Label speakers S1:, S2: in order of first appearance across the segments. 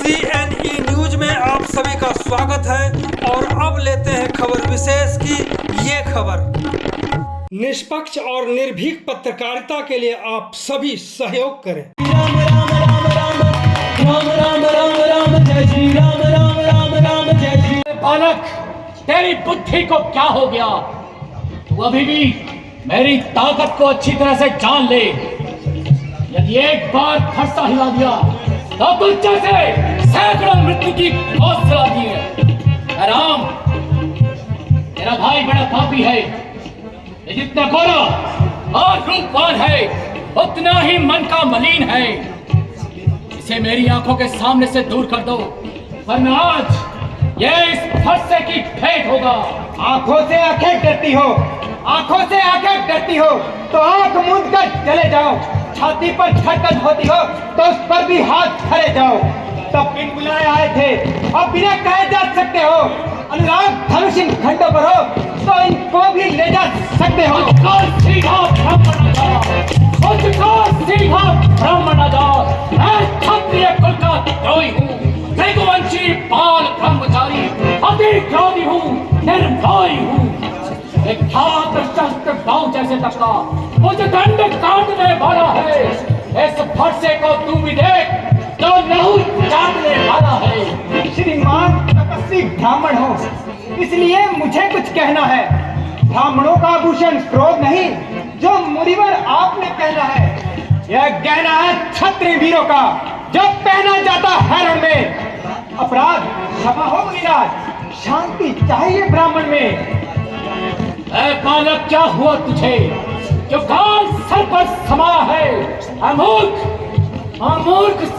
S1: CNE news में आप सभी का स्वागत है और अब लेते हैं खबर विशेष की ये खबर। निष्पक्ष और निर्भीक पत्रकारिता के लिए आप सभी सहयोग करें।
S2: राम राम राम राम राम राम राम राम जय श्री राम राम राम राम जय श्री।
S3: बालक, तेरी बुद्धि को क्या हो गया? तू अभी भी मेरी ताकत को अच्छी तरह से जान ले। यदि एक बार फरसा हिला दिया तो तुझ से सैकड़ों मृत्यु की फौज चला दी है। राम, तेरा भाई बड़ा पापी है। ये जितना गोरा और रूपवान है उतना ही मन का मलिन है। इसे मेरी आंखों के सामने से दूर कर दो, वरना आज ये इस फरसे की भेंट होगा।
S4: आंखों से आंखें डरती हो, आंखों से आंखें डरती हो तो आंख मूंद कर चले जाओ। छाती पर धड़कन होती हो तो उस पर भी हाथ खड़े जाओ। तब बिन बुलाए आए थे और बिना कहे जा सकते हो। अनुराग धनुष इन खंडों पर हो तो इनको भी ले जा सकते हो।
S3: सीधा ब्राह्मण जात, मैं क्षत्रिय कुल का द्रोही हूँ, रघुवंशी बाल ब्रह्मचारी, अति क्रोधी हूँ, निर्भय हूँ। एक हाथ शस्त्र बाहु जैसे टकरा मुझे दंड काटने वाला है। इस फरसे को तू भी देख जो लहू चाटने वाला है।
S4: श्रीमान तपस्वी ब्राह्मण हो इसलिए मुझे कुछ कहना है। ब्राह्मणों का आभूषण क्रोध नहीं जो मुनिवर आपने पहना है। यह गहना है क्षत्रिय वीरों का जो पहना जाता है रण में। अपराध क्षमा हो मुनिराज, शांति चाहिए ब्राह्मण में।
S3: ऐ बालक, क्या हुआ तुझे जो कान सर पर समाया है? अमूर्ख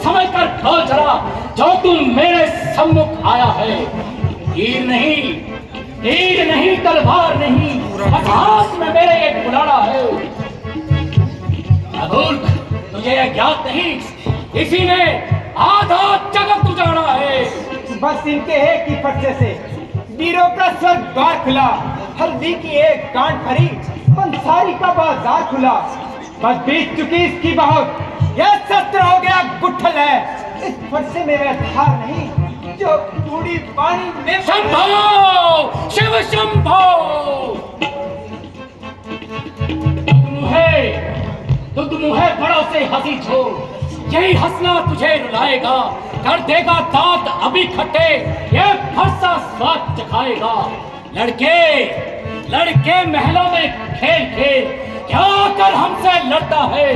S3: समझ कर बोल जरा जो तुम मेरे सम्मुख आया है। तीर नहीं तलवार नहीं, हाथ में मेरे एक बुलाना है। अमूर्ख, तुझे यह ज्ञात नहीं इसी ने आधा जगत उजाड़ा है।
S4: बस इनके एक ही फरसे से वीरों का स्वर्ग द्वार खुला। हल्दी की एक गांठ भरी, पंसारी का बाजार खुला। बस बीत चुकी इसकी बहुत, यह शस्त्र हो गया गुठल है। इस फरसे में वह धार नहीं जो बूढ़ी पानी में।
S3: शंभो, शिव शंभो, तुम मुहे बड़ों से हंसी छोड़, यही हंसना तुझे रुलाएगा, कर देगा दांत अभी खट्टे, ये फरसा स्वाद चखाएगा। लड़के महलों में खेल क्या कर हमसे लड़ता है?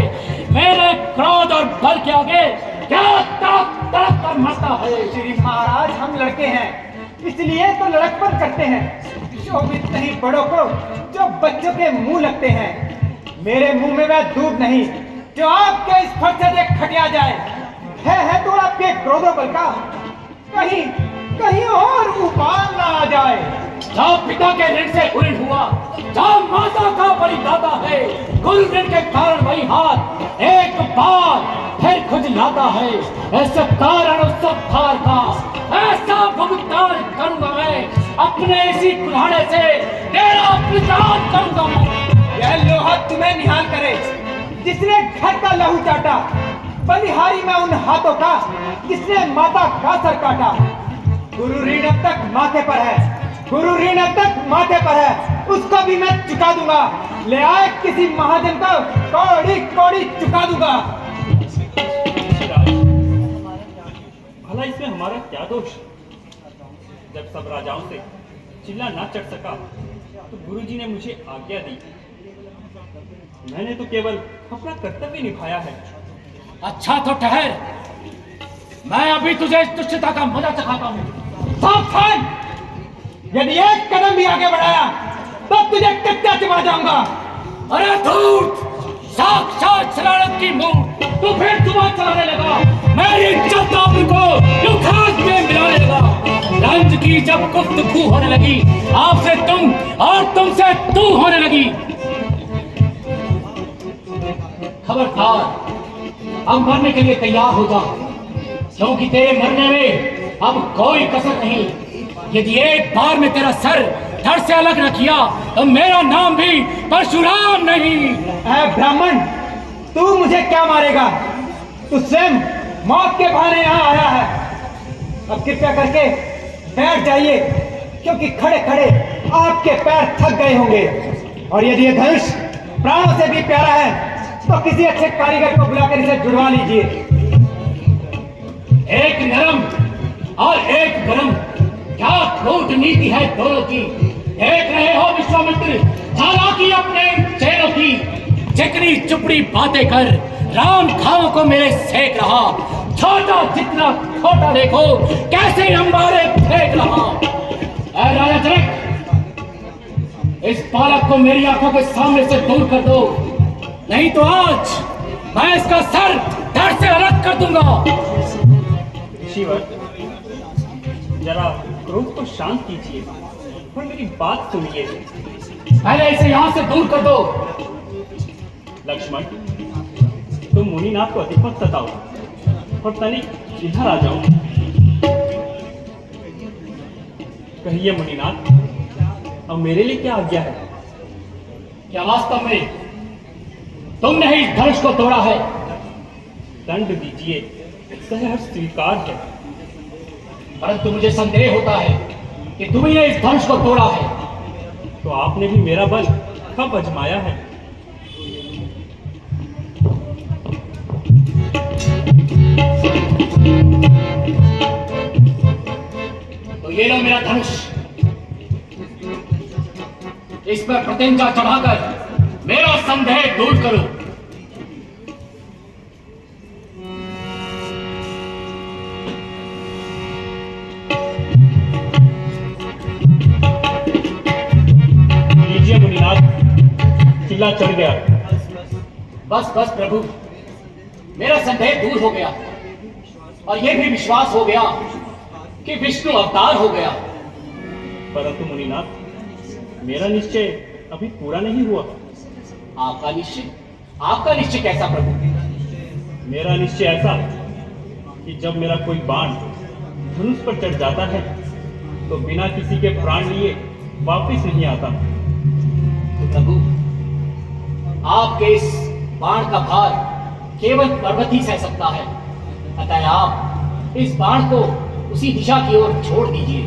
S3: मेरे क्रोध और बल के आगे क्या तड़प कर मरता है?
S4: श्री महाराज, हम लड़के हैं इसलिए तो लड़कपन करते हैं। शोभित नहीं बड़ों को जो बच्चों के मुंह लगते हैं। मेरे मुंह में वह दूध नहीं जो आपके इस फरसे से खटिया जाए। है तो आपके क्रोधों बल का कहीं और उबाल ना आ जाए।
S3: जहाँ पिता के ऋण से ऋण हुआ, जहाँ माता का बलिदाता है, कुल ऋण के कारण वही हाथ एक बार फिर खुजलाता है। ऐसा कारण उस सब भार का ऐसा भुगतान करूंगा मैं, अपने इसी कुल्हाड़े से तेरा प्रचार करूंगा मैं।
S4: यह लोहा तुम्हें निहाल करे जिसने घर का लहू चाटा। बलिहारी में उन हाथों का जिसने माता का सर काटा। गुरु ऋण अब तक माथे पर है, गुरु ऋण अब तक माथे पर है, उसको भी मैं चुका दूंगा। ले आए किसी महाजन को कौड़ी कौड़ी चुका दूंगा।
S5: भला इसमें हमारा क्या दोष? जब सब राजाओं से चिल्ला ना चढ़ सका तो गुरुजी ने मुझे आज्ञा दी। मैंने तो केवल अपना कर्तव्य निभाया है।
S3: अच्छा तो ठहर, मैं अभी तुझे इस तुच्छता का मजा चखाता हूँ।
S4: सावधान, यदि एक कदम भी आगे बढ़ाया तो तुझे कच्चा चबा जाऊंगा।
S3: अरे धूर्त, साक्षात शरारत की मूर्त, तू फिर जुबान चलाने लगा। मेरी इज्जत को यूं खाक में मिलाने लगा। रंज की जब गुफ्तगू होने लगी, आपसे तुम और तुमसे तू होने लगी। खबरदार, अब मरने के लिए तैयार हो जा, क्योंकि तेरे मरने में अब कोई कसर नहीं। यदि एक बार में तेरा सर धड़ से अलग न किया तो मेरा नाम भी परशुराम नहीं।
S4: ब्राह्मण, तू मुझे क्या मारेगा? तू स्वयं मौत के बहाने यहाँ आया है। अब कृपया करके बैठ जाइए, क्योंकि खड़े खड़े आपके पैर थक गए होंगे। और यदि ये धनुष प्राणों से भी प्यारा है तो किसी अच्छे कारीगर को बुलाकर इसे जुड़वा लीजिए।
S3: एक नरम और एक गरम, क्या कूटनीति है दोनों की। देख रहे हो विश्वामित्र, चालाकी अपने चेहरों की, चिकनी चुपड़ी बातें कर राम खाओं को मेरे सेक रहा। छोटा जितना छोटा देखो कैसे अंबारे फेंक रहा। ऐ राजा जनक, इस बालक को मेरी आंखों के सामने से दूर कर दो, नहीं तो आज मैं इसका सर धड़ से अलग कर दूंगा।
S5: ऋषिवर, जरा क्रोध को शांत कीजिए और मेरी बात सुनिए।
S3: पहले इसे यहां से दूर कर दो।
S5: लक्ष्मण, तुम मुनिनाथ को अधिक मत सताओ और तनिक इधर आ जाओ। कहिए मुनिनाथ, अब मेरे लिए क्या आज्ञा है?
S3: क्या वास्तव में तुमने ही इस धनुष को तोड़ा है?
S5: दंड दीजिए, सहर्ष स्वीकार है।
S3: परंतु मुझे संदेह होता है कि तुमने ने इस धनुष को तोड़ा है।
S5: तो आपने भी मेरा बल कब आजमाया है?
S3: तो ये लो मेरा धनुष, इस पर प्रत्यंचा चढ़ाकर मेरा संदेह दूर करो।
S5: लीजिए मुनिनाथ, किला चढ़ गया।
S3: बस बस प्रभु, मेरा संदेह दूर हो गया और यह भी विश्वास हो गया कि विष्णु अवतार हो गया।
S5: परंतु मुनिनाथ, मेरा निश्चय अभी पूरा नहीं हुआ।
S3: आपका निश्चय? आपका निश्चय कैसा प्रभु?
S5: मेरा निश्चय ऐसा कि जब मेरा कोई बाण धनुष पर चढ़ जाता है तो बिना किसी के प्राण लिए वापस नहीं आता।
S3: तो प्रभु, आपके इस बाण का भार केवल पर्वत ही सह सकता है। अतः आप इस बाण को उसी दिशा की ओर छोड़ दीजिए।